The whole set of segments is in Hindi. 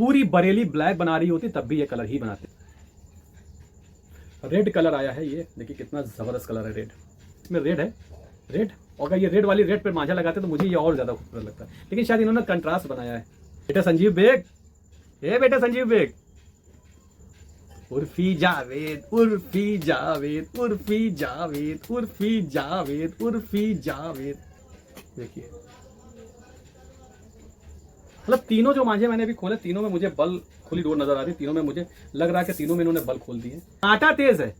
पूरी बरेली ब्लैक बना रही होती तब भी ये कलर ही बनाते। रेड कलर आया है, ये देखिए कितना जबरदस्त कलर है। रेड इसमें रेड है, रेड। और अगर ये रेड वाली रेड पे मांझा लगाते तो मुझे ये और ज्यादा खूबसूरत लगता है, लेकिन शायद इन्होंने कंट्रास्ट बनाया है। बेटा संजीव बेग, ए बेटा संजीव बेग, उर्फी जावेद, उर्फी जावेद, उर्फी जावेद, उर्फी जावेद, उर्फी जावेद। देखिए मतलब तीनों जो मांझे मैंने अभी खोले, तीनों में मुझे बल खुली डोर नजर आ रही। तीनों में मुझे लग रहा है कि तीनों में इन्होंने बल खोल दिए। आटा तेज है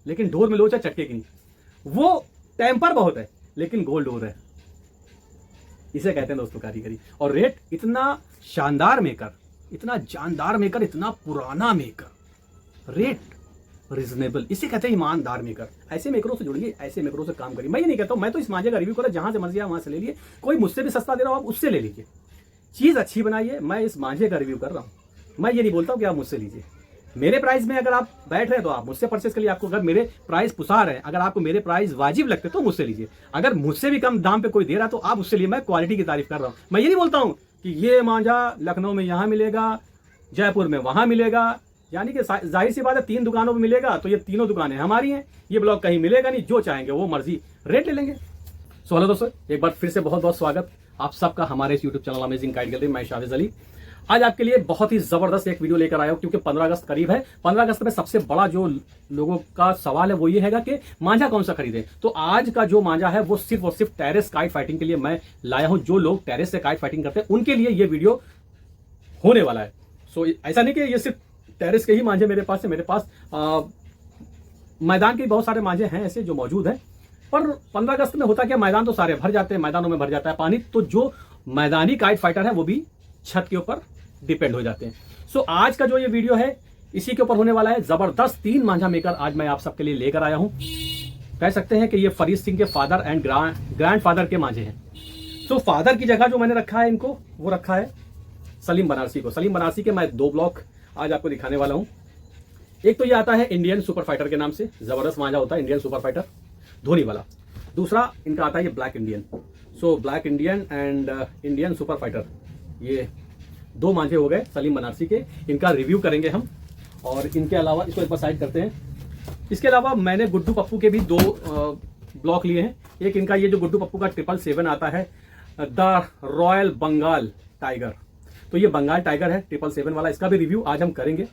लेकिन डोर में लोचा चटके की नहीं। वो टेम्पर बहुत है लेकिन गोल डोर है, इसे कहते हैं दोस्तों कारीगरी। और रेट इतना शानदार मेकर, इतना जानदार मेकर, इतना पुराना मेकर, रेट रीजनेबल, इसे कहते हैं ईमानदार मेकर। ऐसे मेकरों से जुड़िए, ऐसे मेकरों से काम करिए। मैं ये नहीं कहता हूं, मैं तो इस मांझे का रिव्यू करा, जहां से मर्जी वहां से ले लिए। कोई मुझसे भी सस्ता दे रहा हो आप उससे ले लीजिए, चीज अच्छी बनाइए। मैं इस मांझे का रिव्यू कर रहा हूं, मैं ये नहीं बोलता हूं कि आप मुझसे लीजिए। मेरे प्राइस में अगर आप बैठ रहे हैं तो आप मुझसे परचेस करिए। आपको अगर मेरे प्राइस पुसा रहे हैं, अगर आपको मेरे प्राइस वाजिब लगते तो मुझसे लीजिए। अगर मुझसे भी कम दाम पे कोई दे रहा तो आप उससे लिए। मैं क्वालिटी की तारीफ कर रहा हूं। मैं ये नहीं बोलता हूं कि ये मांझा लखनऊ में यहां मिलेगा, जयपुर में वहां मिलेगा। यानी कि जाहिर सी बात है 3 दुकानों पर मिलेगा तो ये तीनों दुकानें हमारी हैं। ये ब्लॉग कहीं मिलेगा नहीं, जो चाहेंगे वो मर्जी रेट ले लेंगे। सो हेलो दोस्तों, एक बार फिर से बहुत बहुत स्वागत आप सबका हमारे इस YouTube channel amazing guide gallery. मैं शाहिद अली आज आपके लिए बहुत ही जबरदस्त एक वीडियो लेकर आया हूं, क्योंकि 15 अगस्त करीब है। 15 अगस्त में सबसे बड़ा जो लोगों का सवाल है वो ये हैगा कि मांझा कौन सा खरीदें। तो आज का जो मांझा है वो सिर्फ और सिर्फ टेरेस काइट फाइटिंग के लिए मैं लाया हूं। जो लोग टेरेस से काइट फाइटिंग करते हैं उनके लिए ये वीडियो होने वाला है। सो ऐसा नहीं कि ये सिर्फ टेरेस के ही मांझे मेरे पास है, मेरे पास मैदान के बहुत सारे मांझे हैं ऐसे जो मौजूद हैं। पर 15 अगस्त में होता क्या, मैदान तो सारे भर जाते हैं, मैदानों में भर जाता है पानी, तो जो मैदानी काइट फाइटर है वो भी छत के ऊपर डिपेंड हो जाते हैं। सो आज का जो ये वीडियो है इसी के ऊपर होने वाला है। जबरदस्त 3 मांझा मेकर आज मैं आप सबके लिए लेकर आया हूं। कह सकते हैं कि ये फरीद सिंह के फादर एंड ग्रैंड फादर के मांझे हैं। सो फादर की जगह जो मैंने रखा है इनको, वो रखा है सलीम बनारसी को। सलीम बनारसी के मैं 2 ब्लॉक आज आपको दिखाने वाला हूं। एक तो ये आता है इंडियन सुपर फाइटर के नाम से, जबरदस्त मांझा होता है इंडियन सुपर फाइटर धोनी वाला। दूसरा इनका आता है ये black Indian. So black Indian and Indian super fighter, ये 2 मांझे हो गए सलीम बनारसी के। इनका रिव्यू करेंगे हम। और इनके अलावा इसको एक बार साइड करते हैं। इसके अलावा मैंने गुड्डू पप्पू के भी 2 ब्लॉक लिए हैं। एक इनका ये जो गुड्डू पप्पू का 777 आता है, द रॉयल बंगाल टाइगर। तो ये बंगाल टाइगर है 777 वाला, इसका भी रिव्यू आज हम करेंगे।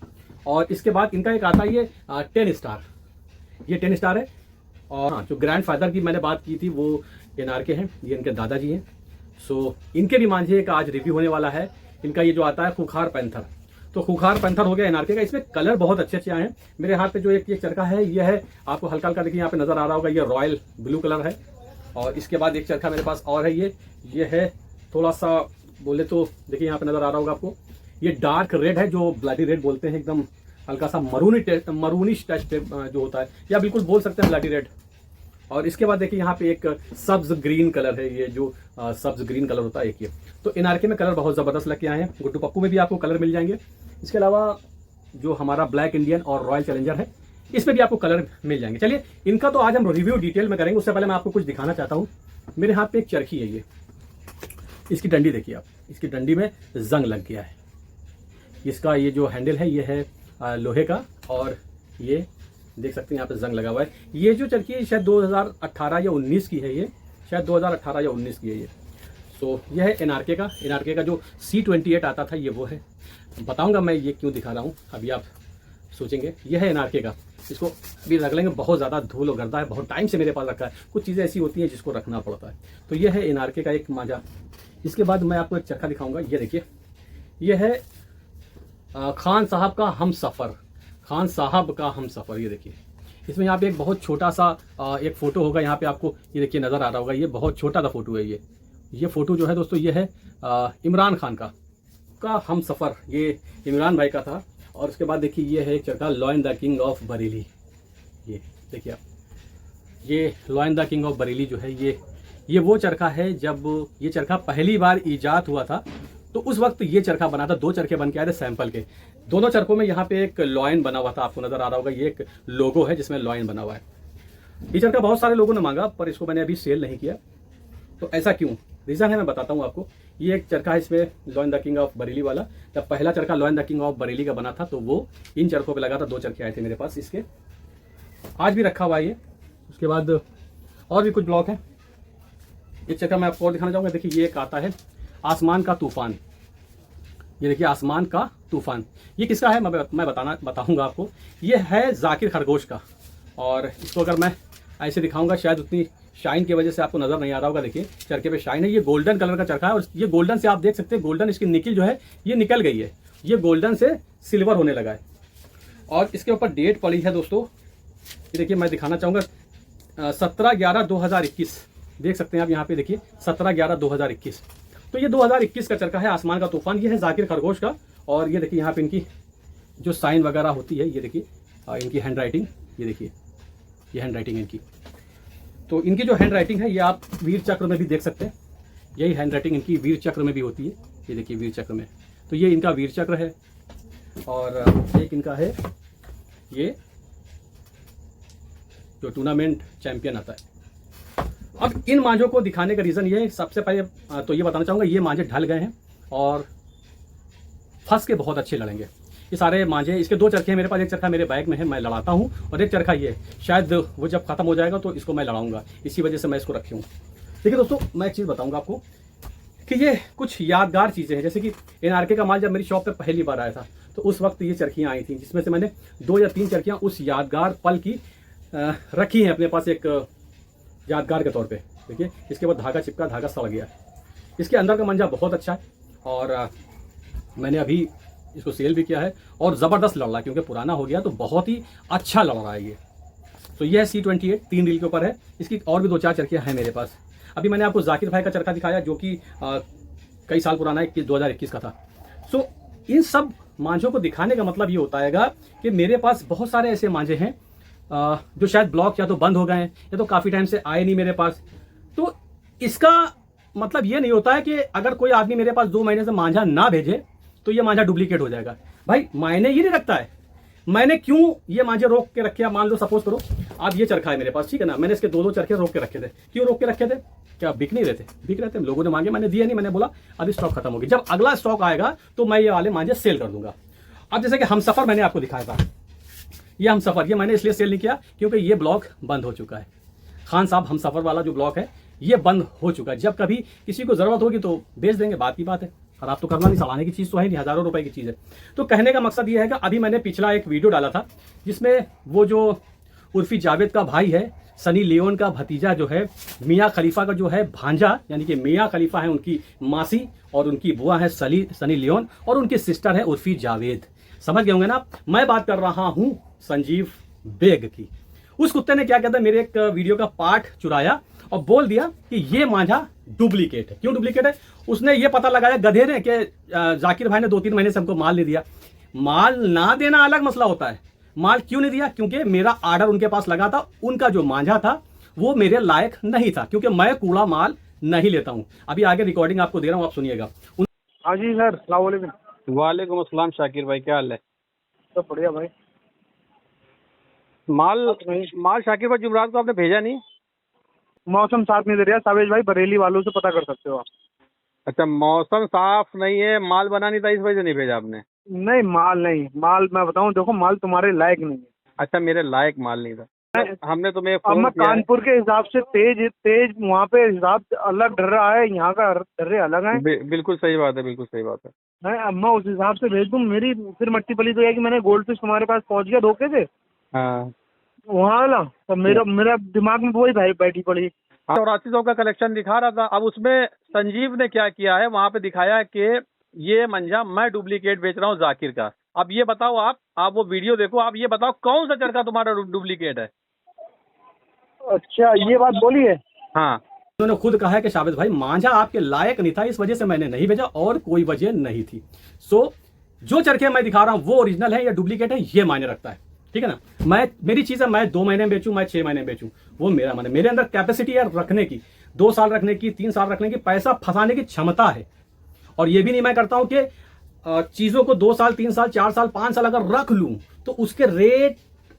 और इसके बाद इनका एक आता है ये 10 स्टार, ये 10 स्टार है। और हाँ, जो ग्रैंड फादर की मैंने बात की थी वो एनआरके हैं, ये इनके दादाजी हैं। सो इनके भी मांझे का आज रिव्यू होने वाला है। इनका ये जो आता है खुखार पैंथर, तो खुखार पैंथर हो गया एनआरके का। इसमें कलर बहुत अच्छे अच्छे आए हैं। मेरे हाथ पे जो एक ये चरखा है ये है, आपको हल्का हल्का देखिए यहाँ पे नजर आ रहा होगा, ये रॉयल ब्लू कलर है। और इसके बाद एक चरखा मेरे पास और है, ये है थोड़ा सा बोले तो देखिए यहाँ पे नजर आ रहा होगा आपको, ये डार्क रेड है, जो ब्लडी रेड बोलते हैं, एकदम हल्का सा मरूनिश टच जो होता है, या बिल्कुल बोल सकते हैं ब्लडी रेड। और इसके बाद देखिए यहाँ पे एक सब्ज ग्रीन कलर है, ये जो सब्ज ग्रीन कलर होता है एक ये। तो एनआरके में कलर बहुत जबरदस्त लग के आए हैं। गुड्डू पप्पू में भी आपको कलर मिल जाएंगे। इसके अलावा जो हमारा ब्लैक इंडियन और रॉयल चैलेंजर है इसमें भी आपको कलर मिल जाएंगे। चलिए इनका तो आज हम रिव्यू डिटेल में करेंगे। उससे पहले मैं आपको कुछ दिखाना चाहता हूँ। मेरे हाथ पे एक चरखी है, ये इसकी डंडी देखिए आप, इसकी डंडी में जंग लग गया है। इसका ये जो हैंडल है ये है लोहे का, और ये देख सकते हैं यहाँ पे जंग लगा हुआ है। ये जो चरखी है शायद 2018 या 19 की है, ये शायद 2018 या 19 की है ये। सो ये है एनआरके का। एनआरके का जो C28 आता था ये वो है। बताऊंगा मैं ये क्यों दिखा रहा हूँ, अभी आप सोचेंगे। ये है एनआरके का, इसको भी रख लेंगे। बहुत ज़्यादा धूल और गर्दा है, बहुत टाइम से मेरे पास रखा है। कुछ चीज़ें ऐसी होती हैं जिसको रखना पड़ता है। तो ये है एनआरके का एक मांझा। इसके बाद मैं आपको एक चरखा दिखाऊंगा, ये देखिए, ये है खान साहब का हम सफ़र, खान साहब का हम सफ़र। ये देखिए, इसमें यहाँ पे एक बहुत छोटा सा एक फ़ोटो होगा, यहाँ पे आपको ये देखिए नज़र आ रहा होगा, ये बहुत छोटा सा फ़ोटो है। ये फ़ोटो जो है दोस्तों ये है इमरान खान का हम सफ़र, ये इमरान भाई का था। और उसके बाद देखिए ये है एक चरखा lion the king of Bareilly. ये देखिए आप, ये lion the king of Bareilly जो है ये वो चरखा है। जब ये चरखा पहली बार ईजाद हुआ था तो उस वक्त ये चरखा बना था। 2 चरखे बन के आए थे सैंपल के। दोनों चरखों में यहाँ पे एक लॉयन बना हुआ था, आपको नजर आ रहा होगा। ये एक लोगो है जिसमें लॉयन बना हुआ है। ये चरखा बहुत सारे लोगों ने मांगा पर इसको मैंने अभी सेल नहीं किया। तो ऐसा क्यों, रीज़न है मैं बताता हूँ आपको। ये एक चरखा है इसमें lion the king of Bareilly वाला। जब पहला चरखा lion the king of Bareilly का बना था तो वो इन चरखों पे लगा था। 2 चरखे आए थे मेरे पास इसके, आज भी रखा हुआ है ये। उसके बाद और भी कुछ ब्लॉक है। एक चरखा मैं आपको और दिखाना चाहूँगा। देखिए ये एक आता है आसमान का तूफान। ये देखिए आसमान का तूफान, ये किसका है मैं बताऊंगा आपको। ये है जाकिर खरगोश का। और इसको अगर मैं ऐसे दिखाऊंगा शायद उतनी शाइन की वजह से आपको नजर नहीं आ रहा होगा। देखिए चरखे पे शाइन है। ये गोल्डन कलर का चरखा है और ये गोल्डन से आप देख सकते हैं, गोल्डन इसकी निकिल जो है ये निकल गई है, ये गोल्डन से सिल्वर होने लगा है। और इसके ऊपर डेट पड़ी है दोस्तों, ये देखिए मैं दिखाना चाहूँगा 17/11/2021। देख सकते हैं आप यहाँ पे, देखिए 17/11/2021। तो ये 2021 का चरखा है आसमान का तूफान। ये है जाकिर खरगोश का। और ये देखिए यहाँ पे इनकी जो साइन वगैरह होती है, ये देखिए इनकी हैंड राइटिंग, ये देखिए ये हैंड राइटिंग इनकी। तो इनकी जो हैंड राइटिंग है ये आप वीर चक्र में भी देख सकते हैं। यही हैंड राइटिंग इनकी वीर चक्र में भी होती है। ये देखिए वीर चक्र में, तो ये इनका वीर चक्र है। और एक इनका है ये जो टूर्नामेंट चैंपियन आता है। अब इन मांझों को दिखाने का रीज़न ये है, सबसे पहले तो ये बताना चाहूँगा ये मांझे ढल गए हैं और फंस के बहुत अच्छे लड़ेंगे ये सारे मांझे। इसके 2 चरखे हैं मेरे पास, एक चरखा मेरे बैग में है, मैं लड़ाता हूँ, और एक चरखा ये शायद वो जब खत्म हो जाएगा तो इसको मैं लड़ाऊंगा, इसी वजह से मैं इसको रखी हूँ। देखिए दोस्तों मैं एक चीज़ बताऊँगा आपको कि ये कुछ यादगार चीज़ें हैं। जैसे कि NRK का माल जब मेरी शॉप पर पहली बार आया था तो उस वक्त ये चरखियाँ आई थी, जिसमें से मैंने 2 या 3 चरखियाँ उस यादगार पल की रखी हैं अपने पास एक यादगार के तौर पे। देखिए इसके बाद धागा चिपका, धागा सड़ गया। इसके अंदर का मंजा बहुत अच्छा है और मैंने अभी इसको सेल भी किया है और ज़बरदस्त लड़ रहा है, क्योंकि पुराना हो गया तो बहुत ही अच्छा लड़ रहा है ये। तो ये है C28, 3 रील के ऊपर है। इसकी और भी 2-4 चरखियाँ हैं मेरे पास। अभी मैंने आपको जाकिर भाई का चरखा दिखाया जो कि कई साल पुराना है, 2021 का था। सो इन सब मांझों को दिखाने का मतलब ये होता है कि मेरे पास बहुत सारे ऐसे मांझे हैं जो शायद ब्लॉक या तो बंद हो गए हैं या तो काफ़ी टाइम से आए नहीं मेरे पास। तो इसका मतलब ये नहीं होता है कि अगर कोई आदमी मेरे पास 2 महीने से मांझा ना भेजे तो ये मांझा डुप्लीकेट हो जाएगा। भाई मायने ये नहीं रखता है मैंने क्यों ये मांझे रोक के रखे। मान लो सपोज करो आप ये चरखा है मेरे पास, ठीक है ना, मैंने इसके 2-2 चरखे रोक के रखे थे। क्यों रोक के रखे थे? क्या बिक नहीं रहे थे? बिक रहे थे, लोगों ने मांगे, मैंने दिए नहीं। मैंने बोला अभी स्टॉक खत्म होगी, जब अगला स्टॉक आएगा तो मैं ये वाले मांझे सेल कर दूंगा। अब जैसे कि हमसफर मैंने आपको दिखाया था, ये हमसफर ये मैंने इसलिए सेल नहीं किया क्योंकि ये ब्लॉक बंद हो चुका है। खान साहब हमसफर वाला जो ब्लॉक है ये बंद हो चुका है। जब कभी किसी को ज़रूरत होगी तो बेच देंगे, बात की बात है। खराब तो करना नहीं, सड़ाने की चीज़ तो है नहीं, हज़ारों रुपए की चीज़ है। तो कहने का मकसद ये है कि अभी मैंने पिछला एक वीडियो डाला था जिसमें वो जो उर्फी जावेद का भाई है, सनी लियोन का भतीजा जो है, मियाँ खलीफा का जो है भांजा, यानी कि मियाँ खलीफा है उनकी मासी और उनकी बुआ है सनी लियोन और उनकी सिस्टर है उर्फी जावेद। समझ गए होंगे ना, मैं बात कर रहा हूँ संजीव बेग की। उस कुत्ते ने क्या कहता है मेरे एक वीडियो का पार्ट चुराया और बोल दिया कि ये मांझा डुप्लीकेट है। क्यों डुप्लीकेट है? उसने ये पता लगाया गधे ने कि जाकिर भाई ने 2-3 महीने से हमको माल नहीं दिया। माल ना देना अलग मसला होता है, माल क्यों नहीं दिया? क्योंकि मेरा ऑर्डर उनके पास लगा था, उनका जो मांझा था वो मेरे लायक नहीं था, क्योंकि मैं कूड़ा माल नहीं लेता हूँ। अभी आगे रिकॉर्डिंग आपको दे रहा हूँ, आप सुनिएगा। हाँ जी सर, अस्सलाम वालेकुम। वालेकुम अस्सलाम शाकिर भाई, क्या हाल है? सब बढ़िया भाई। माल शाकिर भाई जुमरात को आपने भेजा नहीं? मौसम साथ नहीं दे रहा सावेज भाई, बरेली वालों से पता कर सकते हो आप। अच्छा, मौसम साफ नहीं है, माल बना नहीं था, इस वजह से नहीं भेजा आपने? नहीं माल नहीं, माल मैं बताऊं, देखो माल तुम्हारे लायक नहीं है। अच्छा, मेरे लायक माल नहीं था। हमने तुम्हें अब मैं कानपुर के हिसाब से तेज वहाँ पे हिसाब अलग डर रहा है, यहाँ का डर्रे अलग है। बिल्कुल सही बात है, बिल्कुल सही बात है। अब मैं उस हिसाब से भेज दूँ, मेरी फिर मट्टी पली तो है कि मैंने गोल्ड फिश तुम्हारे पास पहुँच गया धोखे से। हाँ, वहाँ वाला तो मेरा दिमाग में वही भाई बैठी पड़ी। 8400 का कलेक्शन दिखा रहा था। अब उसमें संजीव ने क्या किया है, वहाँ पे दिखाया कि ये मंजा मैं डुप्लीकेट बेच रहा हूँ जाकिर का। अब ये बताओ, आप वो वीडियो देखो, आप ये बताओ कौन सा चरखा तुम्हारा डुप्लीकेट है? अच्छा, ये बात बोली है? हाँ, उन्होंने खुद कहा है कि शाबिज भाई मांझा आपके लायक नहीं था, इस वजह से मैंने नहीं भेजा और कोई वजह नहीं थी। सो जो चरखे मैं दिखा रहा हूँ वो ओरिजिनल है या डुप्लीकेट है ये मायने रखता है, ठीक है ना। मेरी चीज़ है, मैं 2 महीने में बेचूं, मैं 6 महीने में बेचूं, वो मेरा मन है। मेरे अंदर कैपेसिटी है रखने की, 2 साल रखने की, 3 साल रखने की, पैसा फंसाने की क्षमता है। और ये भी नहीं मैं करता हूं कि चीज़ों को 2 साल 3 साल 4 साल 5 साल अगर रख लूं तो उसके रेट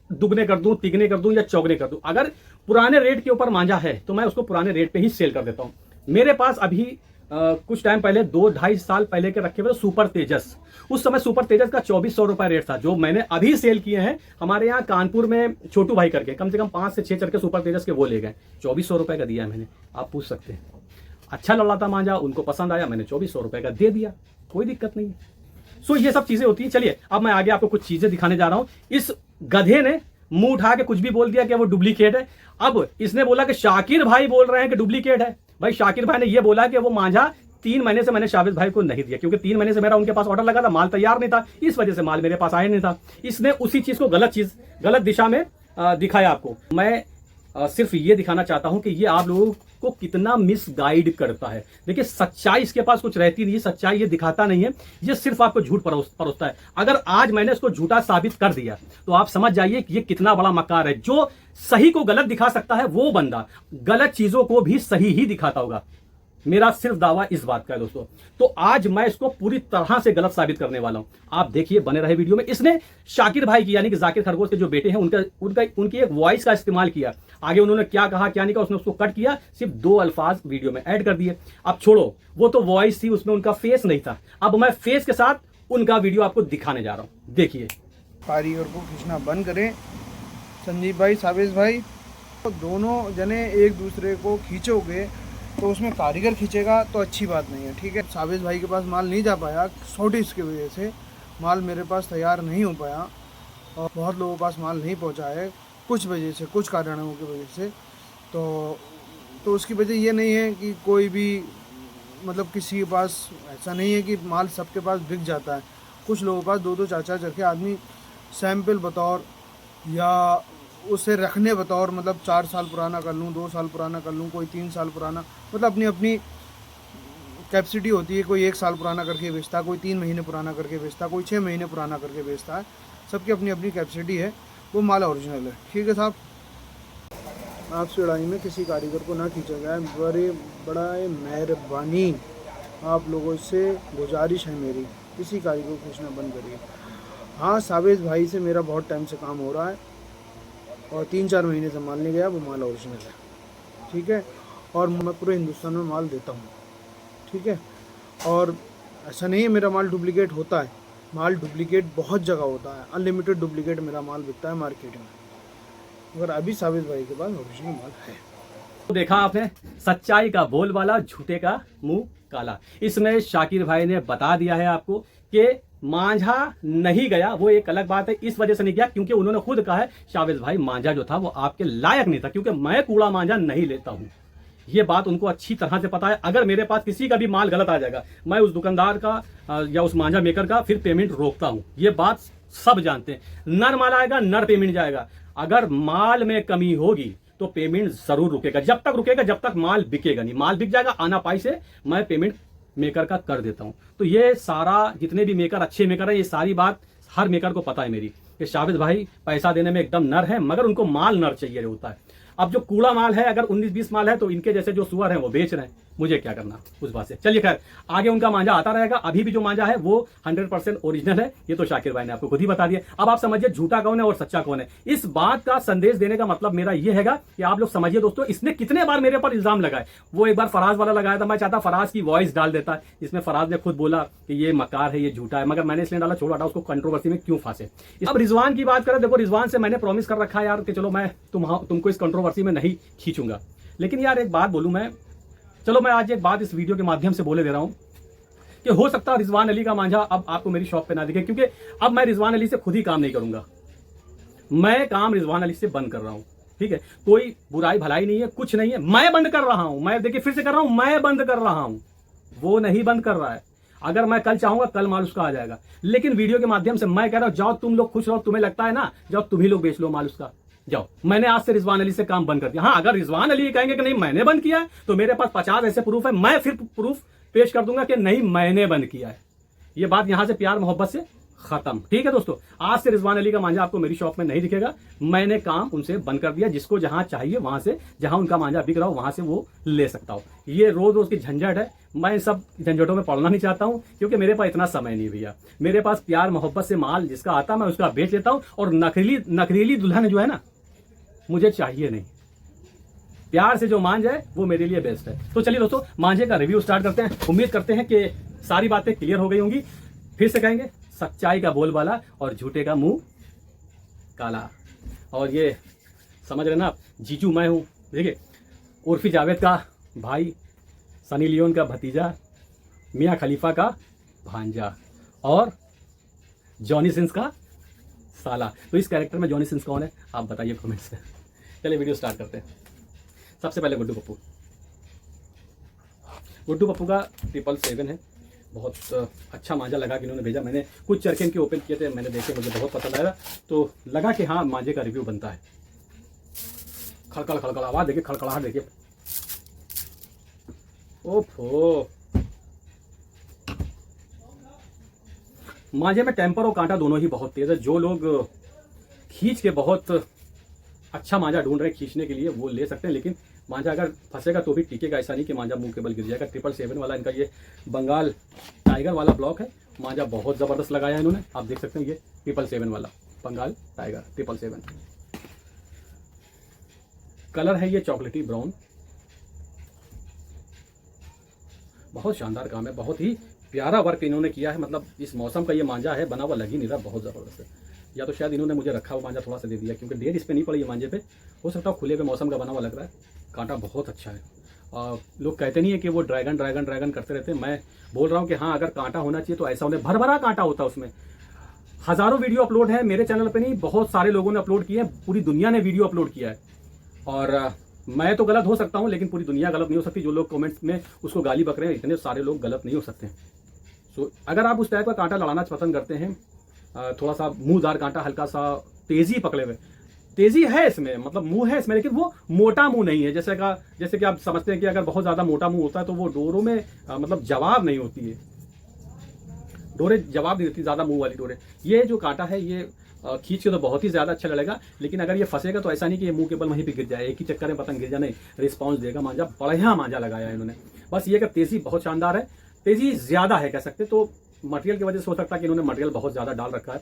दुगने कर दूं, तिगने कर दूं या चौगने कर दूं। अगर पुराने रेट के ऊपर मांझा है तो मैं उसको पुराने रेट पे ही सेल कर देता हूं। मेरे पास अभी कुछ टाइम पहले 2-2.5 साल पहले के रखे हुए सुपर तेजस। उस समय सुपर तेजस का 2400 रुपए रेट था, जो मैंने अभी सेल किए हैं। हमारे यहाँ कानपुर में छोटू भाई करके कम से कम 5 से 6 चरखे सुपर तेजस के वो ले गए, 2400 रुपए का दिया है मैंने। आप पूछ सकते हैं, अच्छा लड़ रहा था मांझा, उनको पसंद आया, मैंने 2400 रुपए का दे दिया, कोई दिक्कत नहीं है। सो ये सब चीजें होती है। चलिए अब मैं आगे आपको कुछ चीजें दिखाने जा रहा हूं। इस गधे ने मुंह उठा के कुछ भी बोल दिया कि वो डुप्लीकेट है। अब इसने बोला कि शाकिर भाई बोल रहे हैं कि डुप्लीकेट है। भाई शाकिर भाई ने ये बोला कि वो मांझा 3 महीने से मैंने शाबिज भाई को नहीं दिया, क्योंकि 3 महीने से मेरा उनके पास ऑर्डर लगा था, माल तैयार नहीं था, इस वजह से माल मेरे पास आया नहीं था। इसने उसी चीज को गलत दिशा में दिखाया आपको। मैं सिर्फ ये दिखाना चाहता हूं कि ये आप लोगों को कितना मिसगाइड करता है। देखिए सच्चाई इसके पास कुछ रहती नहीं है, सच्चाई ये दिखाता नहीं है, ये सिर्फ आपको झूठ परोसता है। अगर आज मैंने इसको झूठा साबित कर दिया तो आप समझ जाइए कि ये कितना बड़ा मक्कार है। जो सही को गलत दिखा सकता है वो बंदा गलत चीजों को भी सही ही दिखाता होगा। मेरा सिर्फ दावा इस बात का है दोस्तों। तो आज मैं इसको पूरी तरह से गलत साबित करने वाला हूं। आप देखिए, बने रहे वीडियो में। इसने शाकिर भाई की, यानी कि जाकिर खरगोश के जो बेटे हैं, उनकी एक वॉइस का इस्तेमाल किया। आगे उन्होंने क्या कहा क्या नहीं कहा, उसने उसको कट किया, सिर्फ 2 अल्फाज वीडियो में ऐड कर दिए। अब छोड़ो, वो तो वॉइस थी, उसमें उनका फेस नहीं था। अब मैं फेस के साथ उनका वीडियो आपको दिखाने जा रहा हूं, देखिए। कारीगर को खींचना बंद करें। संजीव भाई, साबिज भाई, तो दोनों जने एक दूसरे को खींचोगे तो उसमें कारीगर खींचेगा तो अच्छी बात नहीं है, ठीक है। साबिज भाई के पास माल नहीं जा पाया शॉर्टेज की वजह से, माल मेरे पास तैयार नहीं हो पाया और बहुत लोगों के पास माल नहीं पहुंचा है कुछ वजह से, कुछ कारणों की वजह से। तो उसकी वजह ये नहीं है कि कोई भी मतलब किसी के पास ऐसा नहीं है कि माल सबके पास बिक जाता है। कुछ लोगों के पास 2-2 4-4 चरखे आदमी सैंपल बतौर या उसे रखने बतौर, मतलब 4 साल पुराना कर लूँ, 2 साल पुराना कर लूँ, कोई 3 साल पुराना, मतलब अपनी अपनी कैपेसिटी होती है। कोई 1 साल पुराना करके बेचता है, कोई 3 महीने पुराना करके बेचता है, कोई 6 महीने पुराना करके बेचता है। सबकी अपनी अपनी कैपेसिटी है, वो माल ओरिजिनल है, ठीक है साहब। आपसे लड़ाई में किसी कारीगर को ना खींचा जाए, बड़ा मेहरबानी आप लोगों से गुजारिश है मेरी, किसी कारीगर को खींचना बंद करिए। हाँ, साबिज भाई से मेरा बहुत टाइम से काम हो रहा है और 3-4 महीने से माल नहीं गया, वो माल ओरिजिनल है, ठीक है। और मैं पूरे हिंदुस्तान में माल देता हूँ, ठीक है। और ऐसा नहीं है मेरा माल डुप्लीकेट होता है, माल डुप्लीकेट बहुत जगह होता है, अनलिमिटेड डुप्लीकेट मेरा माल बिकता है मार्केट में, मगर अभी साबिज भाई के पास ओरिजिनल माल है। तो देखा आपने, सच्चाई का बोलबाला, झूठे का मुंह काला। इसमें शाकिर भाई ने बता दिया है आपको कि मांझा नहीं गया। वो एक अलग बात है, इस वजह से नहीं गया क्योंकि उन्होंने खुद कहा है शाबिज भाई मांझा जो था वो आपके लायक नहीं था, क्योंकि मैं कूड़ा मांझा नहीं लेता हूं। ये बात उनको अच्छी तरह से पता है। अगर मेरे पास किसी का भी माल गलत आ जाएगा, मैं उस दुकानदार का या उस मांझा मेकर का फिर पेमेंट रोकता हूं। ये बात सब जानते हैं। नर माल आएगा, नर पेमेंट जाएगा। अगर माल में कमी होगी तो पेमेंट जरूर रुकेगा, जब तक रुकेगा जब तक माल बिकेगा नहीं। माल बिक जाएगा, आना पाई से मैं पेमेंट मेकर का कर देता हूं। तो ये सारा, जितने भी मेकर अच्छे मेकर है, ये सारी बात हर मेकर को पता है मेरी, कि शाबिज भाई पैसा देने में एकदम नर है, मगर उनको माल नर चाहिए होता है। अब जो कूड़ा माल है, अगर 19-20 माल है तो इनके जैसे जो सुअर हैं वो बेच रहे हैं, मुझे क्या करना उस बात से। चलिए खैर, आगे उनका मांझा आता रहेगा। अभी भी जो मांझा है वो 100% ओरिजिनल है, ये तो शाकिर भाई ने आपको खुद ही बता दिया। अब आप समझिए झूठा कौन है और सच्चा कौन है। इस बात का संदेश देने का मतलब मेरा ये हैगा कि आप लोग समझिए दोस्तों, इसने कितने बार मेरे पर इल्जाम लगाए। वो एक बार फराज वाला लगाया था, मैं चाहता फराज की वॉइस डाल देता, इसमें फराज ने खुद बोला कि ये मकार है, ये झूठा है, मगर मैंने इसलिए डाला, छोड़ हटा, उसको कंट्रोवर्सी में क्यों फांसे। अब रिजवान की बात करें, देखो रिजवान से मैंने प्रॉमिस कर रखा है यार कि चलो मैं तुमको इस कंट्रोवर्सी में नहीं खींचूंगा। लेकिन यार एक बात बोलूं मैं, चलो मैं आज एक बात इस वीडियो के माध्यम से बोले दे रहा हूं कि हो सकता है रिजवान अली का मांझा अब आपको मेरी शॉप पे ना दिखे, क्योंकि अब मैं रिजवान अली से खुद ही काम नहीं करूंगा। मैं काम रिजवान अली से बंद कर रहा हूं, ठीक है। कोई बुराई भलाई नहीं है, कुछ नहीं है, मैं बंद कर रहा हूं। मैं देखिए फिर से कर रहा हूं, मैं बंद कर रहा हूं, वो नहीं बंद कर रहा है। अगर मैं कल चाहूंगा कल माल उसका आ जाएगा, लेकिन वीडियो के माध्यम से मैं कह रहा हूं, जाओ तुम लोग खुश रहो, तुम्हें लगता है ना, जाओ तुम ही लोग बेच लो माल उसका, जाओ। मैंने आज से रिजवान अली से काम बंद कर दिया। हाँ, अगर रिजवान अली कहेंगे कि नहीं मैंने बंद किया है, तो मेरे पास 50 ऐसे प्रूफ है, मैं फिर प्रूफ पेश कर दूंगा कि नहीं मैंने बंद किया है। ये बात यहां से प्यार मोहब्बत से खत्म, ठीक है दोस्तों। आज से रिजवान अली का मांझा आपको मेरी शॉप में नहीं दिखेगा। मैंने काम उनसे बंद कर दिया, जिसको जहां चाहिए वहां से, जहां उनका मांझा बिक रहा हो वहां से वो ले सकता हो। ये रोज रोज की झंझट है, मैं सब झंझटों में पड़ना नहीं चाहता हूं, क्योंकि मेरे पास इतना समय नहीं भैया। मेरे पास प्यार मोहब्बत से माल जिसका आता मैं उसका बेच लेता हूं, और नखरीली दुल्हन जो है ना, मुझे चाहिए नहीं। प्यार से जो मांझ है वो मेरे लिए बेस्ट है। तो चलिए दोस्तों, मांझे का रिव्यू स्टार्ट करते हैं। उम्मीद करते हैं कि सारी बातें क्लियर हो गई होंगी। फिर से कहेंगे, सच्चाई का बोलबाला और झूठे का मुंह काला। और ये समझ रहे ना आप, जीजू मैं हूँ, देखिए, उर्फी जावेद का भाई, सनी लियोन का भतीजा, मियाँ खलीफा का भांजा और जॉनी सिंस का साला। तो इस कैरेक्टर में जॉनी सिंस कौन है आप बताइए कमेंट्स में। चलिए वीडियो स्टार्ट करते हैं। सबसे पहले गुड्डू पप्पू। गुड्डू पप्पू का 777 है। बहुत अच्छा मांझा लगा कि इन्होंने भेजा। मैंने कुछ चरखे इनके ओपन किए थे, मैंने देखे, मुझे बहुत पसंद आया, तो लगा कि हाँ मांझे का रिव्यू बनता है। खड़खड़ खड़खड़ आवाज देखिए, खड़खड़ाहट देखिए। ओफो, मांझे में टेम्पर और कांटा दोनों ही बहुत तेज है। जो लोग खींच के बहुत अच्छा मांझा ढूंढ रहे हैं खींचने के लिए वो ले सकते हैं, लेकिन मांझा अगर फंसेगा तो भी टिकेगा, ऐसा नहीं कि मांझा मुंह के बल गिर जाएगा। 777 वाला इनका ये बंगाल टाइगर वाला ब्लॉक है। मांझा बहुत ज़बरदस्त लगाया है इन्होंने, आप देख सकते हैं। ये 777 वाला बंगाल टाइगर 777 कलर है ये चॉकलेटी ब्राउन। बहुत शानदार काम है, बहुत ही प्यारा वर्क इन्होंने किया है। मतलब इस मौसम का ये मांझा है, बना हुआ लग ही नहीं रहा, बहुत ज़बरदस्त है। या तो शायद इन्होंने मुझे रखा हुआ मांझा थोड़ा सा दे दिया, क्योंकि डेट इस पर नहीं पड़ी है मांझे पे। हो सकता है खुले हुए मौसम का बना हुआ लग रहा है। कांटा बहुत अच्छा है। लोग कहते नहीं है कि वो ड्रैगन ड्रैगन ड्रैगन करते रहते हैं। मैं बोल रहा हूँ कि हाँ, अगर कांटा होना चाहिए तो ऐसा होने, भर भरा कांटा होता है उसमें। हज़ारों वीडियो अपलोड है मेरे चैनल पे, नहीं बहुत सारे लोगों ने अपलोड किए हैं, पूरी दुनिया ने वीडियो अपलोड किया है। और मैं तो गलत हो सकता हूँ, लेकिन पूरी दुनिया गलत नहीं हो सकती। जो लोग कमेंट्स में उसको गाली बक रहे हैं, इतने सारे लोग गलत नहीं हो सकते। तो अगर आप उस टाइप का कांटा लड़ाना पसंद करते हैं, थोड़ा सा मुंहदार कांटा, हल्का सा तेजी पकड़े हुए, तेजी है इसमें, मतलब मुंह है इसमें, लेकिन वो मोटा मुंह नहीं है। जैसे कि आप समझते हैं कि अगर बहुत ज़्यादा मोटा मुंह होता है तो वो डोरों में मतलब जवाब नहीं होती है, डोरे जवाब नहीं देती ज़्यादा मुंह वाली डोरे। ये जो कांटा है ये खींच के तो बहुत ही ज़्यादा अच्छा लगेगा, लेकिन अगर ये फंसेगा तो ऐसा नहीं कि ये मुंह के बल वहीं पे गिर जाए, एक ही चक्कर में पतंग गिर जाए, नहीं, रिस्पॉन्स देगा मांझा। बढ़िया मांझा लगाया है इन्होंने। बस ये कि तेज़ी बहुत शानदार है, तेज़ी ज़्यादा है कह सकते। तो मटेरियल की वजह से हो सकता है कि इन्होंने मटेरियल बहुत ज़्यादा डाल रखा है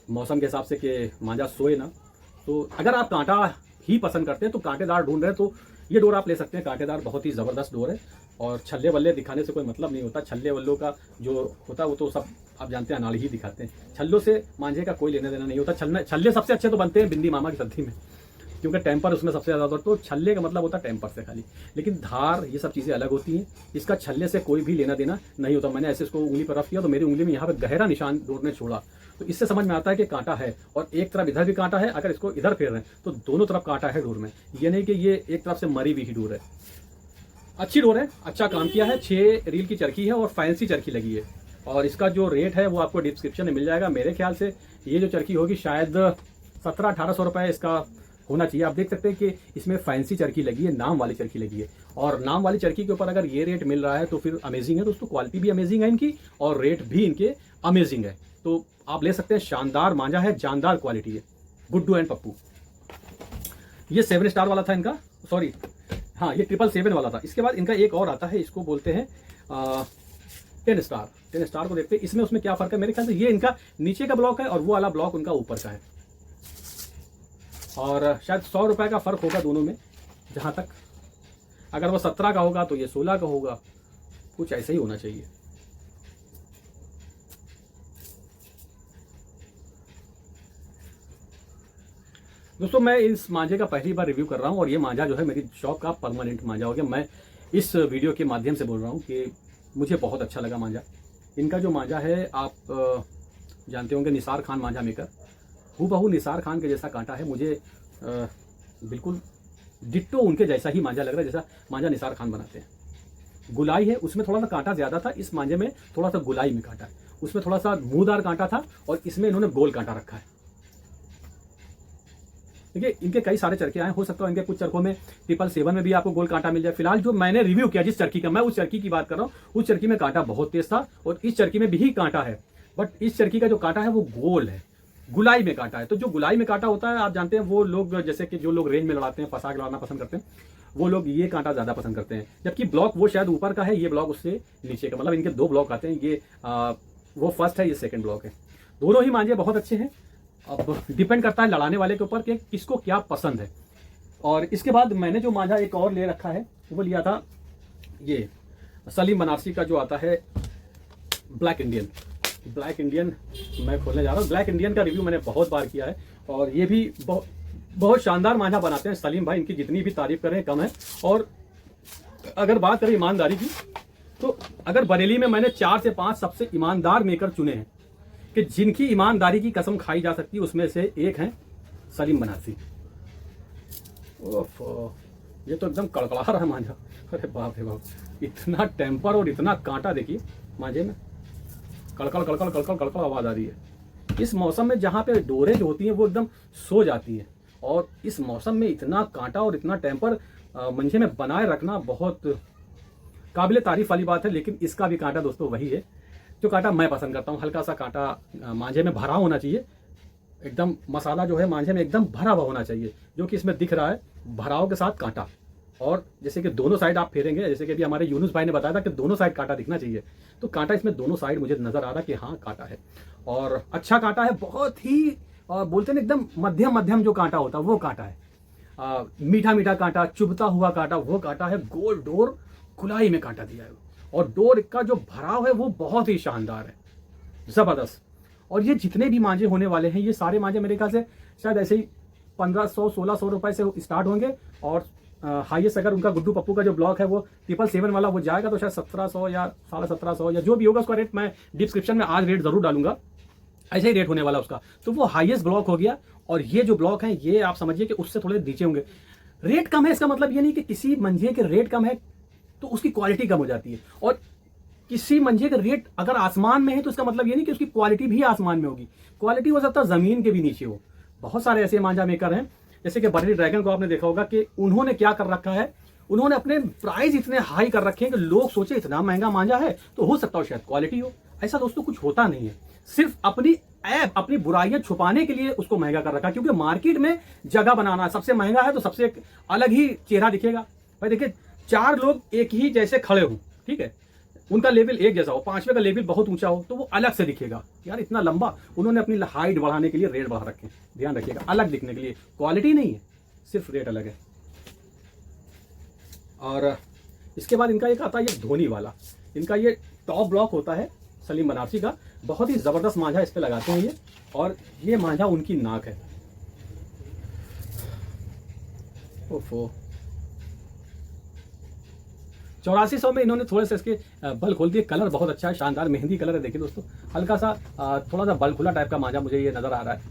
मौसम के हिसाब से कि मांझा सोए ना। तो अगर आप कांटा ही पसंद करते हैं तो कांटेदार ढूंढ रहे हैं तो ये डोर आप ले सकते हैं। कांटेदार बहुत ही ज़बरदस्त डोर है। और छल्ले वल्ले दिखाने से कोई मतलब नहीं होता। छल्ले वल्लों का जो होता है वो तो सब आप जानते हैं, अनाड़ी ही दिखाते हैं। छल्लों से मांझे का कोई लेना देना नहीं होता। छल्ले सबसे अच्छे तो बनते हैं बिंदी मामा की सब्जी में, क्योंकि टेम्पर उसमें सबसे ज़्यादा होता है। तो छल्ले का मतलब होता है टेम्पर से खाली, लेकिन धार ये सब चीज़ें अलग होती हैं। इसका छल्ले से कोई भी लेना देना नहीं होता। मैंने ऐसे इसको उंगली पर रफ किया तो मेरी उंगली में यहाँ पर गहरा निशान डोर ने छोड़ा, तो इससे समझ में आता है कि कांटा है। और एक तरफ इधर भी कांटा है, अगर इसको इधर फेर रहे हैं तो दोनों तरफ कांटा है डोर में। ये नहीं कि ये एक तरफ से मरी हुई ही डोर है। अच्छी डोर है, अच्छा काम किया है। 6 रील की चरखी है और फैंसी चरखी लगी है। और इसका जो रेट है वो आपको डिस्क्रिप्शन में मिल जाएगा। मेरे ख्याल से ये जो चरखी होगी शायद 1700-1800 रुपये इसका होना चाहिए। आप देख सकते हैं कि इसमें फैंसी चरखी लगी है, नाम वाली चरखी लगी है। और नाम वाली चरखी के ऊपर अगर ये रेट मिल रहा है तो फिर अमेजिंग है दोस्तों। क्वालिटी भी अमेजिंग है इनकी और रेट भी इनके अमेजिंग है। तो आप ले सकते हैं। शानदार मांझा है, जानदार क्वालिटी है। गुड्डू एंड पप्पू। ये 7 स्टार वाला था इनका, सॉरी हाँ, ये 777 वाला था। इसके बाद इनका एक और आता है, इसको बोलते हैं 10 स्टार। 10 स्टार को देखते हैं इसमें उसमें क्या फ़र्क है। मेरे ख्याल से ये इनका नीचे का ब्लॉक है और वो वाला ब्लॉक उनका ऊपर का है। और शायद 100 रुपये का फ़र्क होगा दोनों में, जहाँ तक। अगर वो 17 का होगा तो ये 16 का होगा, कुछ ऐसा ही होना चाहिए। दोस्तों मैं इस मांझे का पहली बार रिव्यू कर रहा हूँ और ये मांझा जो है मेरी शॉप का परमानेंट मांझा हो गया। मैं इस वीडियो के माध्यम से बोल रहा हूँ कि मुझे बहुत अच्छा लगा मांझा। इनका जो मांझा है आप जानते होंगे, निसार खान मांझा मेकर। हूबहू निसार खान के जैसा कांटा है। मुझे बिल्कुल डिट्टो उनके जैसा ही मांझा लग रहा है, जैसा मांझा निसार खान बनाते हैं। गुलाई है, उसमें थोड़ा सा कांटा ज़्यादा था। इस मांझे में थोड़ा सा गुलाई में कांटा है। उसमें थोड़ा सा मुँहदार कांटा था और इसमें इन्होंने गोल कांटा रखा है। देखिए इनके कई सारे चरखे आए, हो सकता है इनके कुछ चरखों में 777 में भी आपको गोल कांटा मिल जाए। फिलहाल जो मैंने रिव्यू किया जिस चरखी का, मैं उस चरखी की बात कर रहा हूँ। उस चरखी में कांटा बहुत तेज था और इस चरखी में भी कांटा है, बट इस चरखी का जो कांटा है वो गोल है, गुलाई में कांटा है। तो जो गुलाई में कांटा होता है आप जानते हैं, वो लोग जैसे कि जो लोग रेंज में लड़ाते हैं, फंसा के लड़ाना पसंद करते हैं, वो लोग ये कांटा ज़्यादा पसंद करते हैं। जबकि ब्लॉक वो शायद ऊपर का है, ये ब्लॉक उससे नीचे का, मतलब इनके 2 ब्लॉक आते हैं। ये वो फर्स्ट है, ये सेकेंड ब्लॉक है। दोनों ही मांझे बहुत अच्छे हैं। अब डिपेंड करता है लड़ाने वाले के ऊपर कि किसको क्या पसंद है। और इसके बाद मैंने जो मांझा एक और ले रखा है वो लिया था ये सलीम बनारसी का जो आता है ब्लैक इंडियन। ब्लैक इंडियन मैं खोलने जा रहा हूँ। ब्लैक इंडियन का रिव्यू मैंने बहुत बार किया है और ये भी बहुत शानदार मांझा बनाते हैं सलीम भाई, इनकी जितनी भी तारीफ करें कम है। और अगर बात करें ईमानदारी की, तो अगर बरेली में मैंने 4 से 5 सबसे ईमानदार मेकर चुने हैं कि जिनकी ईमानदारी की कसम खाई जा सकती है, उसमें से एक हैं सलीम बनारसी। ओफ, ये तो एकदम कड़कड़ा रहा है मांझा। अरे बाप रे बाप, इतना टेम्पर और इतना कांटा देखिए मांझे में, कड़कड़ कड़कड़ कड़कड़ कड़कड़ आवाज आ रही है। इस मौसम में जहाँ पे डोरें जो होती हैं वो एकदम सो जाती हैं, और इस मौसम में इतना कांटा और इतना टेम्पर मंझे में बनाए रखना बहुत काबिल तारीफ वाली बात है। लेकिन इसका भी कांटा दोस्तों वही है जो कांटा मैं पसंद करता हूँ। हल्का सा कांटा मांझे में भरा होना चाहिए, एकदम मसाला जो है मांझे में एकदम भरा हुआ होना चाहिए, जो कि इसमें दिख रहा है भराव के साथ कांटा। और जैसे कि दोनों साइड आप फेरेंगे, जैसे कि अभी हमारे यूनुस भाई ने बताया था कि दोनों साइड कांटा दिखना चाहिए, तो कांटा इसमें दोनों साइड मुझे नजर आ रहा कि हाँ कांटा है, और अच्छा कांटा है, बहुत ही बोलते हैं एकदम मध्यम मध्यम जो कांटा होता है वो कांटा है। मीठा मीठा कांटा, चुभता हुआ कांटा वो कांटा है। गोल डोर खुलाई में कांटा दिया है, और डोर का जो भराव है वो बहुत ही शानदार है, जबरदस्त। और ये जितने भी मांझे होने वाले हैं, ये सारे मांझे मेरे ख्याल से शायद ऐसे ही 1500-1600 रुपए से स्टार्ट होंगे, और हाईएस्ट अगर उनका गुड्डू पप्पू का जो ब्लॉक है वो 777 वाला वो जाएगा तो शायद 1700 या 1750 या जो भी होगा, उसका रेट मैं डिस्क्रिप्शन में आज रेट जरूर डालूंगा, ऐसे ही रेट होने वाला उसका। तो वो हाईएस्ट ब्लॉक हो गया, और ये जो ब्लॉक है ये आप समझिए कि उससे थोड़े नीचे होंगे। रेट कम है इसका मतलब ये नहीं कि किसी मंझे के रेट कम है तो उसकी क्वालिटी कम हो जाती है, और किसी मंझे का रेट अगर आसमान में है तो इसका मतलब ये नहीं कि उसकी क्वालिटी भी आसमान में होगी। क्वालिटी हो सकता है जमीन के भी नीचे हो। बहुत सारे ऐसे मांझा मेकर हैं, जैसे कि बरेली ड्रैगन को आपने देखा होगा कि उन्होंने क्या कर रखा है, उन्होंने अपने प्राइस इतने हाई कर रखे हैं कि लोग सोचे इतना महंगा मांझा है तो हो सकता है शायद क्वालिटी हो। ऐसा दोस्तों कुछ होता नहीं है, सिर्फ अपनी ऐप अपनी बुराइयां छुपाने के लिए उसको महंगा कर रखा है, क्योंकि मार्केट में जगह बनाना सबसे महंगा है तो सबसे एक अलग ही चेहरा दिखेगा। भाई देखिए 4 लोग एक ही जैसे खड़े हों, ठीक है, उनका लेवल एक जैसा हो, 5वें का लेवल बहुत ऊंचा हो तो वो अलग से दिखेगा। यार इतना लंबा, उन्होंने अपनी हाइट बढ़ाने के लिए रेट बढ़ा रखे हैं, ध्यान रखिएगा, अलग दिखने के लिए, क्वालिटी नहीं है, सिर्फ रेट अलग है। और इसके बाद इनका एक आता है ये धोनी वाला, इनका ये टॉप ब्लॉक होता है सलीम बनारसी का, बहुत ही जबरदस्त मांझा इस पे लगाते हैं ये, और ये मांझा उनकी नाक है। ओफो, 8400 में इन्होंने थोड़े से इसके बल खोल दिए। कलर बहुत अच्छा है, शानदार मेहंदी कलर है। देखिए दोस्तों, हल्का सा थोड़ा सा बल खुला टाइप का मांझा मुझे ये नजर आ रहा है।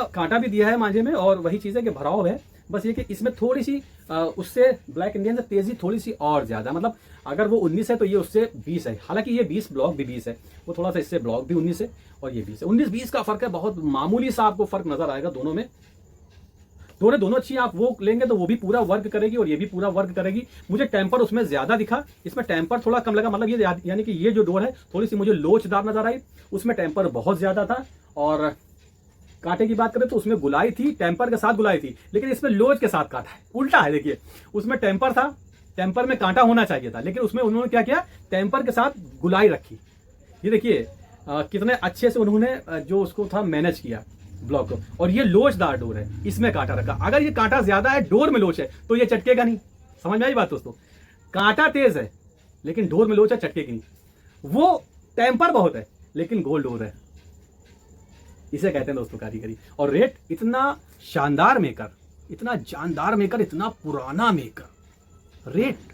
कांटा भी दिया है मांझे में, और वही चीज है कि भराव है, बस ये कि इसमें थोड़ी सी उससे ब्लैक इंडियन से तेजी थोड़ी सी और ज्यादा, मतलब अगर वो 19 है तो ये उससे 20 है। हालांकि ये 20 ब्लॉक भी 20 है, वो थोड़ा सा इससे ब्लॉक भी 19 है और ये 20 है। 19-20 का फर्क है, बहुत मामूली सा आपको फर्क नजर आएगा दोनों में। दोनों अच्छी, आप वो लेंगे तो वो भी पूरा वर्क करेगी और ये भी पूरा वर्क करेगी। मुझे टेम्पर उसमें ज्यादा दिखा, इसमें टेम्पर थोड़ा कम लगा, मतलब ये यानी कि ये जो डोर है थोड़ी सी मुझे लोचदार नजर आई, उसमें टेम्पर बहुत ज्यादा था। और कांटे की बात करें तो उसमें गुलाई थी, टेम्पर के साथ गुलाई थी, लेकिन इसमें लोच के साथ काटा है, उल्टा है। देखिए उसमें टेम्पर था, टेम्पर में कांटा होना चाहिए था, लेकिन उसमें उन्होंने क्या किया, टेम्पर के साथ गुलाई रखी। ये देखिए कितने अच्छे से उन्होंने जो उसको था मैनेज किया ब्लॉक को। और ये लोचदार डोर है, इसमें कांटा रखा। अगर ये कांटा ज्यादा है, डोर में लोच है, तो ये चटकेगा नहीं। समझ में आई बात दोस्तों? कांटा तेज है लेकिन डोर में लोच है, चटकेगी नहीं। वो टेम्पर बहुत है लेकिन गोल डोर है, इसे कहते हैं दोस्तों कारीगरी। और रेट इतना शानदार मेकर, इतना जानदार मेकर, इतना पुराना मेकर, रेट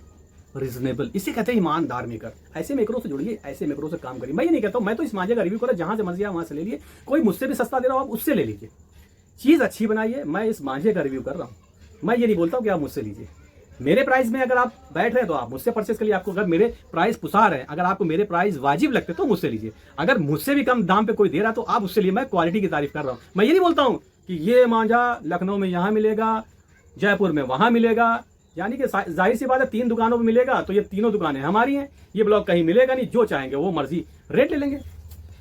रीजनेबल, इसे कहते हैं ईमानदार मेकर। ऐसे मेकरों से जुड़िए, ऐसे मेकरों से काम करिए। मैं ये नहीं कहता हूं, मैं तो इस मांझे का रिव्यू कर रहा, जहां से मर्जी वहां से ले लिए। कोई मुझसे भी सस्ता दे रहा हो आप उससे ले लीजिए, चीज अच्छी बनाइए। मैं इस मांझे का रिव्यू कर रहा हूं, मैं ये नहीं बोलता हूं कि आप मुझसे लीजिए। मेरे प्राइस में अगर आप बैठ रहे हैं तो आप मुझसे परचेस करिए। आपको अगर मेरे प्राइस पुसा रहे हैं, अगर आपको मेरे प्राइस वाजिब लगते तो मुझसे लीजिए। अगर मुझसे भी कम दाम पे कोई दे रहा तो आप उससे लिए। मैं क्वालिटी की तारीफ कर रहा हूं, मैं ये नहीं बोलता हूं कि ये मांझा लखनऊ में यहां मिलेगा, जयपुर में वहां मिलेगा। यानी कि जाहिर सी बात है 3 दुकानों पर मिलेगा तो ये तीनों दुकानें हमारी हैं, ये ब्लॉक कहीं मिलेगा नहीं। जो चाहेंगे वो मर्जी रेट ले लेंगे।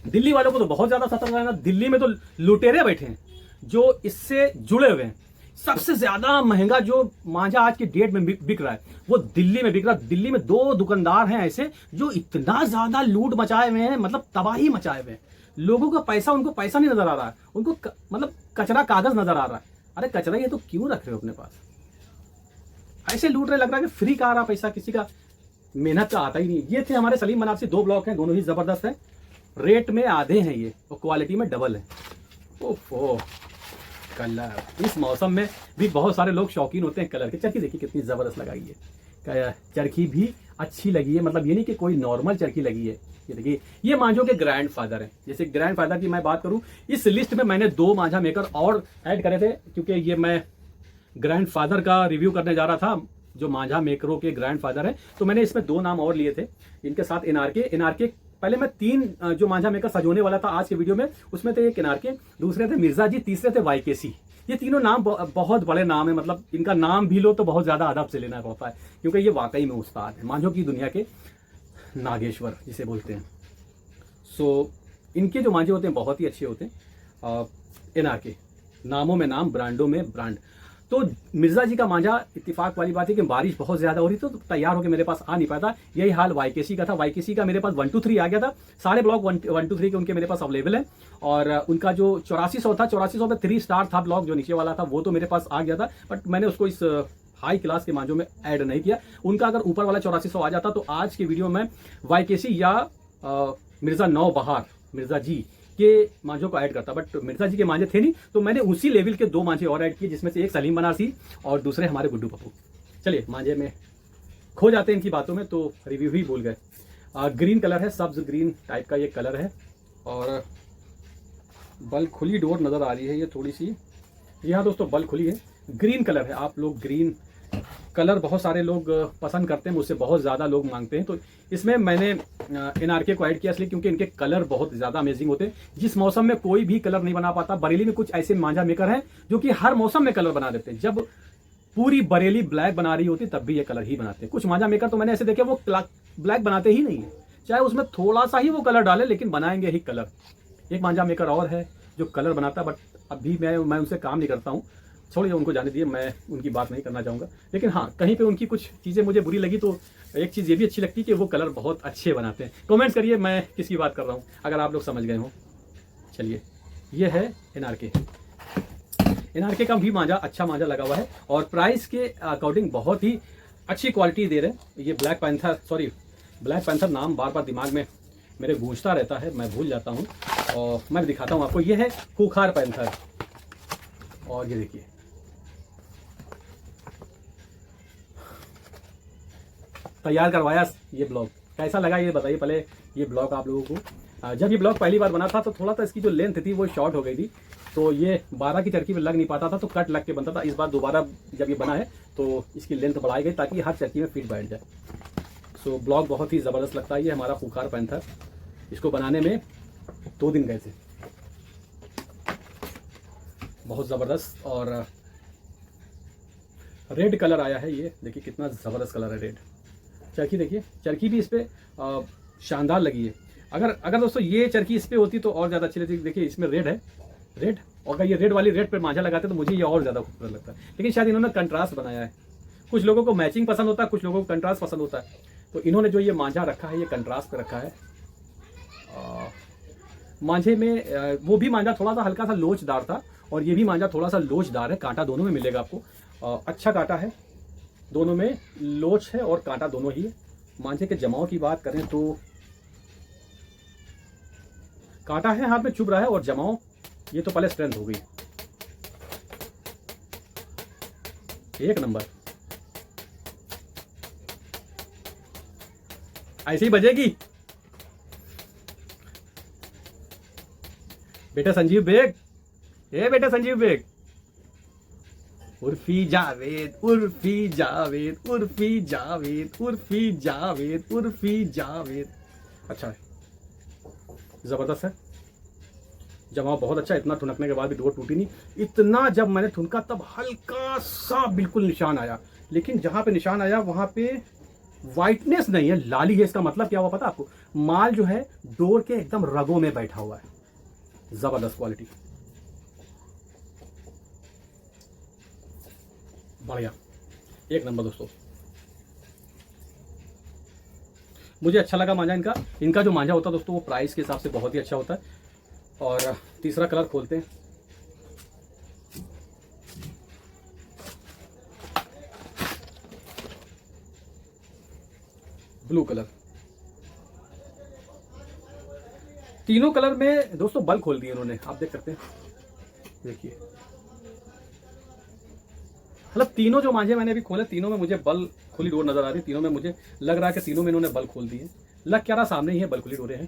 दिल्ली वालों को तो बहुत ज्यादा सतर्क रहना, दिल्ली में तो लुटेरे बैठे हैं जो इससे जुड़े हुए हैं। सबसे ज्यादा महंगा जो मांझा आज की डेट में बिक रहा है वो दिल्ली में बिक रहा है। दिल्ली में 2 दुकानदार हैं ऐसे जो इतना ज्यादा लूट मचाए हुए हैं, मतलब तबाही मचाए हुए हैं। लोगों का पैसा, उनको पैसा नहीं नजर आ रहा है, उनको मतलब कचरा कागज नजर आ रहा है। अरे कचरा ये तो क्यों रख रहे हो अपने पास? ऐसे लूट रहे, लग रहा है कि फ्री का आ रहा पैसा, किसी का मेहनत का आता ही नहीं। ये थे हमारे सलीम बनारसी 2 ब्लॉक हैं, दोनों ही जबरदस्त हैं। रेट में आधे हैं ये और क्वालिटी में डबल है। ओहो कलर, इस मौसम में भी बहुत सारे लोग शौकीन होते हैं कलर के। चरखी देखिए कितनी जबरदस्त लगाई है, चरखी भी अच्छी लगी है, मतलब ये नहीं कि कोई नॉर्मल चरखी लगी है। ये देखिए ये मांझों के ग्रैंड फादर हैं। जैसे ग्रैंड फादर की मैं बात करूं, इस लिस्ट में मैंने 2 मांझा मेकर और ऐड करे थे, क्योंकि ये मैं ग्रैंड फादर का रिव्यू करने जा रहा था, जो मांझा मेकरों के ग्रैंड फादर है। तो मैंने इसमें 2 नाम और लिए थे, इनके साथ एनआरके। पहले मैं 3 जो मांझा मेकर सजोने वाला था आज के वीडियो में, उसमें थे एक एनआरके, दूसरे थे मिर्जा जी, तीसरे थे वाईकेसी। ये तीनों नाम बहुत बड़े नाम है, मतलब इनका नाम भी लो तो बहुत ज्यादा अदब से लेना पड़ता है, क्योंकि ये वाकई में उस्ताद है, मांझों की दुनिया के नागेश्वर जिसे बोलते हैं। सो इनके जो मांझे होते हैं बहुत ही अच्छे होते हैं। एनआरके, नामों में नाम, ब्रांडों में ब्रांड। तो मिर्जा जी का मांझा इत्तेफाक वाली बात है कि बारिश बहुत ज्यादा हो रही तो तैयार होकर मेरे पास आ नहीं पाता। यही हाल वाईकेसी का था। वाईकेसी का मेरे पास 1 2 3 आ गया था, सारे ब्लॉग 1 2 3 के उनके मेरे पास अवेलेबल है। और उनका जो 8400 था, 8400 पे 3 स्टार था ब्लॉग, जो नीचे वाला था वो तो मेरे पास आ गया था, बट मैंने उसको इस हाई क्लास के मांझों में ऐड नहीं किया। उनका अगर ऊपर वाला 8400 आ जाता तो आज के वीडियो में वाईकेसी या मिर्जा नौबहार, मिर्जा जी के मांझों को ऐड करता, बट मिर्जा जी के मांझे थे नहीं, तो मैंने उसी लेवल के 2 मांझे और ऐड किए, जिसमें से एक सलीम बनारसी और दूसरे हमारे गुड्डू पप्पू। चलिए मांझे में खो जाते हैं इनकी बातों में, तो रिव्यू ही भूल गए। ग्रीन कलर है, सब्ज ग्रीन टाइप का ये कलर है, और बल खुली डोर नज़र आ रही है ये थोड़ी सी। यहाँ दोस्तों बल खुली है, ग्रीन कलर है। आप लोग ग्रीन कलर बहुत सारे लोग पसंद करते हैं, मुझसे बहुत ज़्यादा लोग मांगते हैं, तो इसमें मैंने एनआरके को ऐड किया इसलिए क्योंकि इनके कलर बहुत ज़्यादा अमेजिंग होते हैं। जिस मौसम में कोई भी कलर नहीं बना पाता, बरेली में कुछ ऐसे मांझा मेकर हैं जो कि हर मौसम में कलर बना देते हैं। जब पूरी बरेली ब्लैक बना रही होती तब भी ये कलर ही बनाते हैं। कुछ मांझा मेकर तो मैंने ऐसे देखे वो ब्लैक बनाते ही नहीं है, चाहे उसमें थोड़ा सा ही वो कलर डाले, लेकिन बनाएंगे ही कलर। एक मांझा मेकर और है जो कलर बनाता है, बट अभी मैं उनसे काम नहीं करता हूँ, छोड़िए उनको जाने दिए, मैं उनकी बात नहीं करना चाहूँगा। लेकिन हाँ, कहीं पे उनकी कुछ चीज़ें मुझे बुरी लगी, तो एक चीज़ ये भी अच्छी लगती है कि वो कलर बहुत अच्छे बनाते हैं। कमेंट्स करिए मैं किसकी बात कर रहा हूँ, अगर आप लोग समझ गए हो। चलिए ये है एनआरके का भी मांझा, अच्छा मांझा लगा हुआ है, और प्राइस के अकॉर्डिंग बहुत ही अच्छी क्वालिटी दे रहे हैं। ये ब्लैक पैंथर नाम बार बार दिमाग में मेरे गूंजता रहता है, मैं भूल जाता हूँ, और मैं दिखाता हूँ आपको। ये है खूंखार पैंथर, और ये देखिए तैयार करवाया ये ब्लॉग, कैसा लगा ये बताइए पहले ये ब्लॉग आप लोगों को। जब ये ब्लॉग पहली बार बना था तो थोड़ा सा इसकी जो लेंथ थी वो शॉर्ट हो गई थी, तो ये 12 की चरखी में लग नहीं पाता था, तो कट लग के बनता था। इस बार दोबारा जब ये बना है तो इसकी लेंथ बढ़ाई गई ताकि हर चरखी में फिट बैठ जाए। सो ब्लॉग बहुत ही ज़बरदस्त लगता है ये हमारा खूंखार पैंथर। इसको बनाने में 2 दिन गए थे, बहुत ज़बरदस्त। और रेड कलर आया है, ये देखिए कितना ज़बरदस्त कलर है रेड। चरखी देखिए, चरखी भी इस पर शानदार लगी है। अगर दोस्तों ये चरखी इस पर होती तो और ज़्यादा अच्छी लगती। देखिए इसमें रेड है, रेड, और अगर ये रेड वाली रेड पर मांझा लगाते तो मुझे ये और ज़्यादा खूबसूरत लगता है। लेकिन शायद इन्होंने कंट्रास्ट बनाया है, कुछ लोगों को मैचिंग पसंद होता है, कुछ लोगों को कंट्रास्ट पसंद होता है, तो इन्होंने जो ये मांझा रखा है ये कंट्रास्ट पर रखा है। मांझे में वो भी मांझा थोड़ा सा हल्का सा लोचदार था, और ये भी मांझा थोड़ा सा लोचदार है। कांटा दोनों में मिलेगा आपको, अच्छा कांटा है, दोनों में लोच है और कांटा दोनों ही है। मांझे के जमाव की बात करें तो कांटा है हाथ में चुभ रहा है, और जमाव ये तो पहले स्ट्रेंथ हो गई, एक नंबर। ऐसे ही बजेगी बेटा संजीव बेग, बेटा संजीव बेग, उर्फी जावेद, उर्फी जावेद, उर्फी जावेद, उर्फी जावेद, उर्फी जावेद। अच्छा है, जबरदस्त है, जमाव बहुत अच्छा है। इतना ठुनकने के बाद भी डोर टूटी नहीं। इतना जब मैंने ठुनका तब हल्का सा बिल्कुल निशान आया, लेकिन जहां पे निशान आया वहां पे वाइटनेस नहीं है, लाली है। इसका मतलब क्या हुआ पता आपको? माल जो है डोर के एकदम रगों में बैठा हुआ है। जबरदस्त क्वालिटी। बढ़िया, एक नंबर दोस्तों। मुझे अच्छा लगा मांझा इनका। इनका जो मांझा होता है दोस्तों वो प्राइस के हिसाब से बहुत ही अच्छा होता है। और तीसरा कलर खोलते हैं। Blue colour. तीनों कलर में दोस्तों बल खोल दिए उन्होंने, आप देख सकते हैं, देखिए। मतलब तीनों जो मांझे मैंने अभी खोले, तीनों में मुझे बल खुली डोर नजर आ रही है। तीनों में मुझे लग रहा है कि तीनों में इन्होंने बल खोल दिए। लग क्या रहा, सामने ही है, बल खुली डोरे हैं।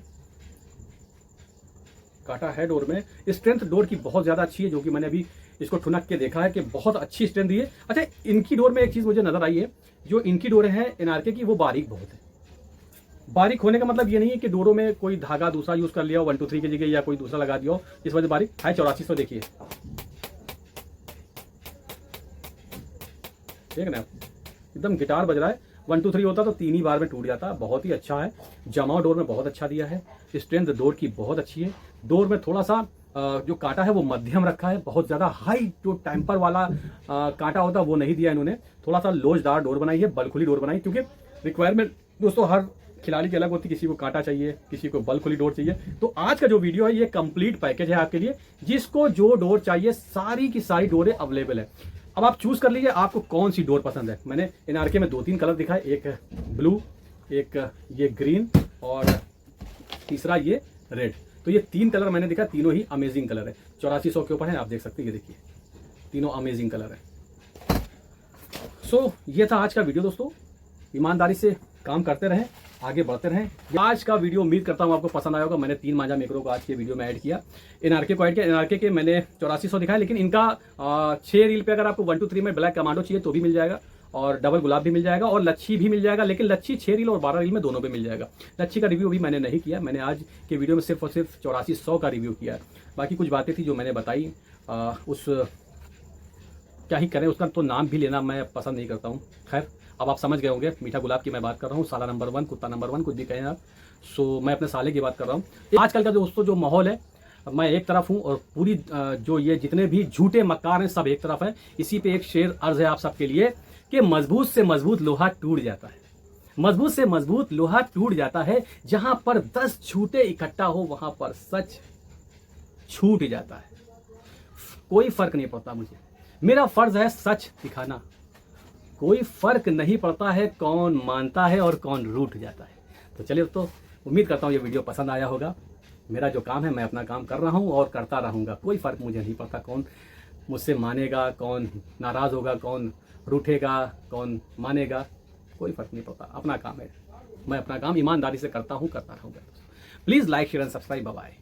काटा है डोर में। स्ट्रेंथ डोर की बहुत ज्यादा अच्छी है, जो कि मैंने अभी इसको ठुनक के देखा है कि बहुत अच्छी स्ट्रेंथ दी है। अच्छा, इनकी डोर में एक चीज मुझे नजर आई है, जो इनकी डोरें हैं एनआरके की, वो बारीक बहुत है। बारीक होने का मतलब ये नहीं है कि डोरों में कोई धागा दूसरा यूज कर लिया हो 123 की जगह, या कोई दूसरा लगा दिया हो, इस वजह से बारीक है। 8400 देखिए, ठीक है ना, एकदम गिटार बज रहा है। 123 होता तो 3 ही बार में टूट जाता। बहुत ही अच्छा है, जमाव डोर में बहुत अच्छा दिया है। स्ट्रेंथ डोर की बहुत अच्छी है। डोर में थोड़ा सा जो कांटा है वो मध्यम रखा है, बहुत ज्यादा हाई जो टेम्पर वाला कांटा होता है वो नहीं दिया इन्होंने। थोड़ा सा लोचदार डोर बनाई है, बलखुली डोर बनाई, क्योंकि रिक्वायरमेंट दोस्तों हर खिलाड़ी की अलग होती है। किसी को कांटा चाहिए, किसी को बल खुली डोर चाहिए। तो आज का जो वीडियो है ये कंप्लीट पैकेज है आपके लिए। जिसको जो डोर चाहिए सारी की सारी डोरें अवेलेबल है। अब आप चूज कर लीजिए आपको कौन सी डोर पसंद है। मैंने एनआरके में 2-3 कलर दिखाए, एक ब्लू, एक ये ग्रीन और तीसरा ये रेड। तो ये 3 कलर मैंने दिखा, तीनों ही अमेजिंग कलर है। 8400 के ऊपर है, आप देख सकते हैं, ये देखिए तीनों अमेजिंग कलर है। सो ये था आज का वीडियो दोस्तों। ईमानदारी से काम करते रहें, आगे बढ़ते रहें। आज का वीडियो उम्मीद करता हूं आपको पसंद आया होगा। मैंने 3 मांझा मेकरों को आज के वीडियो में ऐड किया, एनआरके को ऐड किया। एनआरके के मैंने 8400 दिखाया, लेकिन इनका 6 रील पे अगर आपको 123 में ब्लैक कमांडो चाहिए तो भी मिल जाएगा, और डबल गुलाब भी मिल जाएगा, और लच्छी भी मिल जाएगा। लेकिन लच्छी 6 रील और 12 रील में दोनों पे मिल जाएगा। लच्छी का रिव्यू भी मैंने नहीं किया, मैंने आज के वीडियो में सिर्फ और सिर्फ 8400 का रिव्यू किया है। बाकी कुछ बातें थी जो मैंने बताई, उस क्या ही करें, उसका तो नाम भी लेना मैं पसंद नहीं करता हूँ। खैर, अब आप समझ गए होंगे मीठा गुलाब की मैं बात कर रहा हूँ। साला नंबर 1, कुत्ता नंबर 1, कुछ भी कहें आप। सो मैं अपने साले की बात कर रहा हूँ। आजकल का दोस्तों जो माहौल है, मैं एक तरफ हूँ और पूरी जो ये जितने भी झूठे मक्कार हैं सब एक तरफ है। इसी पे एक शेर अर्ज है आप सबके लिए कि मजबूत से मजबूत लोहा टूट जाता है। मजबूत से मजबूत लोहा टूट जाता है। जहां पर 10 झूठे इकट्ठा हो वहां पर सच छूट जाता है। कोई फर्क नहीं पड़ता मुझे, मेरा फर्ज है सच दिखाना। कोई फर्क नहीं पड़ता है कौन मानता है और कौन रूठ जाता है। तो चलिए, तो उम्मीद करता हूँ ये वीडियो पसंद आया होगा। मेरा जो काम है मैं अपना काम कर रहा हूँ और करता रहूँगा। कोई फ़र्क मुझे नहीं पड़ता कौन मुझसे मानेगा, कौन नाराज़ होगा, कौन रूठेगा, कौन मानेगा, कोई फ़र्क नहीं पड़ता। अपना काम है, मैं अपना काम ईमानदारी से करता हूँ, करता रहूँगा। Please like, share and subscribe. Bye.